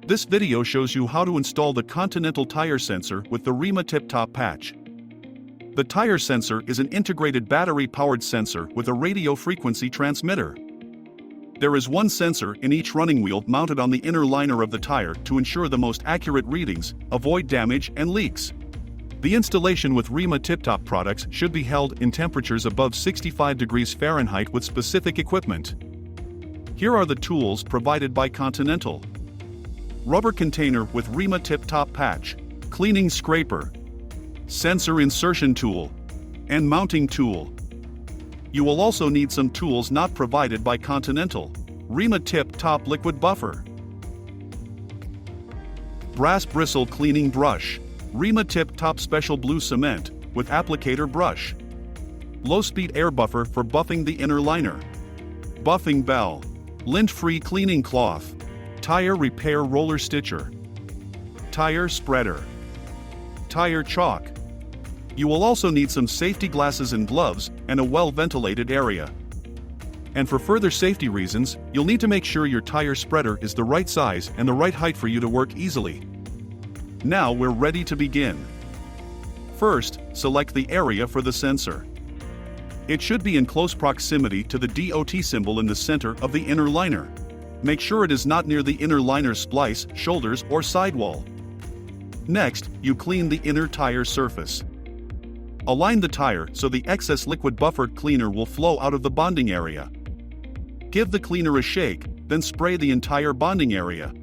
This video shows you how to install the Continental tire sensor with the REMA TIP TOP Patch. The tire sensor is an integrated battery-powered sensor with a radio frequency transmitter. There is one sensor in each running wheel mounted on the inner liner of the tire to ensure the most accurate readings, avoid damage and leaks. The installation with REMA TIP TOP products should be held in temperatures above 65 degrees Fahrenheit with specific equipment. Here are the tools provided by Continental. Rubber container with REMA TIP TOP Patch, cleaning scraper, sensor insertion tool, and mounting tool. You will also need some tools not provided by Continental. REMA TIP TOP liquid buffer, brass bristle cleaning brush, REMA TIP TOP special blue cement with applicator brush, low-speed air buffer for buffing the inner liner, buffing bell, lint-free cleaning cloth, tire repair roller stitcher, tire spreader, tire chalk. You will also need some safety glasses and gloves and a well-ventilated area. And for further safety reasons, you'll need to make sure your tire spreader is the right size and the right height for you to work easily. Now we're ready to begin. First, select the area for the sensor. It should be in close proximity to the DOT symbol in the center of the inner liner. Make sure it is not near the inner liner splice, shoulders, or sidewall. Next, you clean the inner tire surface. Align the tire so the excess liquid buffered cleaner will flow out of the bonding area. Give the cleaner a shake, then spray the entire bonding area.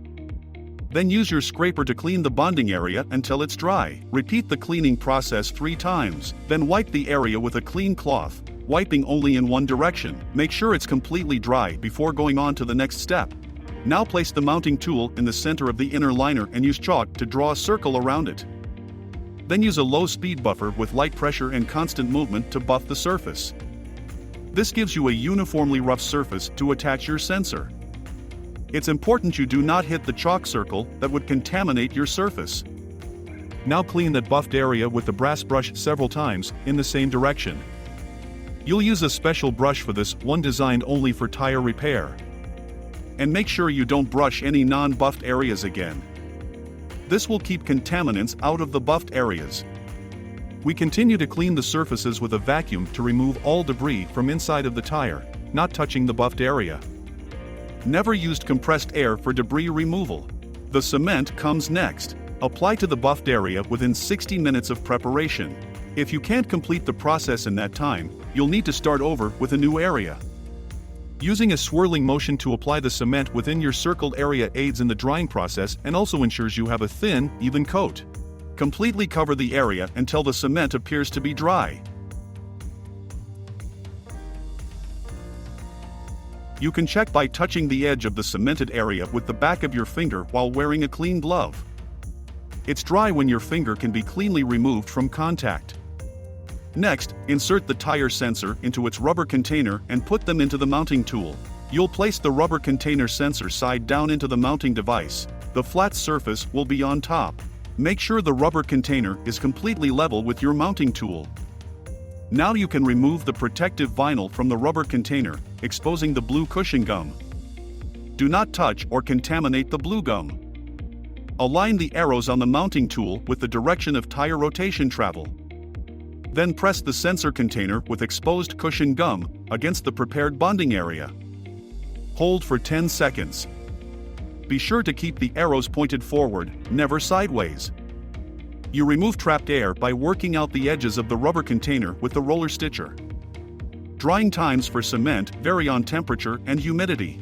Then use your scraper to clean the bonding area until it's dry. Repeat the cleaning process 3 times, then wipe the area with a clean cloth, wiping only in one direction. Make sure it's completely dry before going on to the next step. Now place the mounting tool in the center of the inner liner and use chalk to draw a circle around it. Then use a low-speed buffer with light pressure and constant movement to buff the surface. This gives you a uniformly rough surface to attach your sensor. It's important you do not hit the chalk circle that would contaminate your surface. Now clean that buffed area with the brass brush several times in the same direction. You'll use a special brush for this, one designed only for tire repair. And make sure you don't brush any non-buffed areas again. This will keep contaminants out of the buffed areas. We continue to clean the surfaces with a vacuum to remove all debris from inside of the tire, not touching the buffed area. Never used compressed air for debris removal. The cement comes next. Apply to the buffed area within 60 minutes of preparation. If you can't complete the process in that time, you'll need to start over with a new area. Using a swirling motion to apply the cement within your circled area aids in the drying process and also ensures you have a thin, even coat. Completely cover the area until the cement appears to be dry. You can check by touching the edge of the cemented area with the back of your finger while wearing a clean glove. It's dry when your finger can be cleanly removed from contact. Next, insert the tire sensor into its rubber container and put them into the mounting tool. You'll place the rubber container sensor side down into the mounting device. The flat surface will be on top. Make sure the rubber container is completely level with your mounting tool. Now you can remove the protective vinyl from the rubber container, exposing the blue cushion gum. Do not touch or contaminate the blue gum. Align the arrows on the mounting tool with the direction of tire rotation travel. Then press the sensor container with exposed cushion gum against the prepared bonding area. Hold for 10 seconds. Be sure to keep the arrows pointed forward, never sideways. You remove trapped air by working out the edges of the rubber container with the roller stitcher. Drying times for cement vary on temperature and humidity.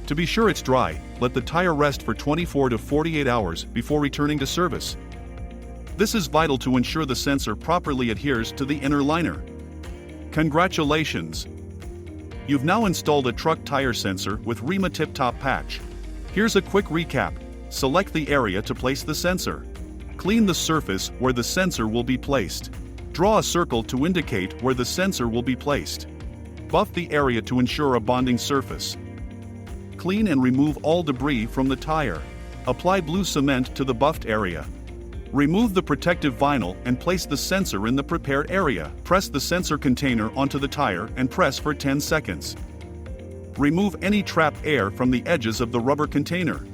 To be sure it's dry, let the tire rest for 24 to 48 hours before returning to service. This is vital to ensure the sensor properly adheres to the inner liner. Congratulations! You've now installed a truck tire sensor with REMA TIP TOP Patch. Here's a quick recap. Select the area to place the sensor. Clean the surface where the sensor will be placed. Draw a circle to indicate where the sensor will be placed. Buff the area to ensure a bonding surface. Clean and remove all debris from the tire. Apply blue cement to the buffed area. Remove the protective vinyl and place the sensor in the prepared area. Press the sensor container onto the tire and press for 10 seconds. Remove any trapped air from the edges of the rubber container.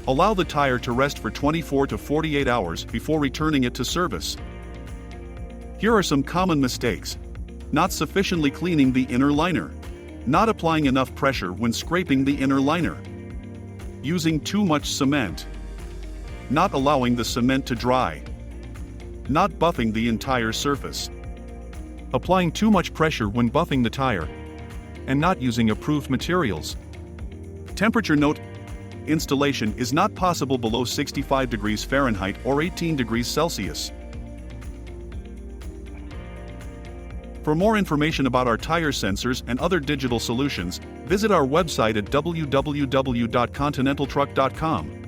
Allow the tire to rest for 24 to 48 hours before returning it to service. Here are some common mistakes. Not sufficiently cleaning the inner liner. Not applying enough pressure when scraping the inner liner. Using too much cement. Not allowing the cement to dry. Not buffing the entire surface. Applying too much pressure when buffing the tire. And not using approved materials. Temperature note: installation is not possible below 65 degrees Fahrenheit or 18 degrees Celsius. For more information about our tire sensors and other digital solutions, visit our website at www.continentaltruck.com.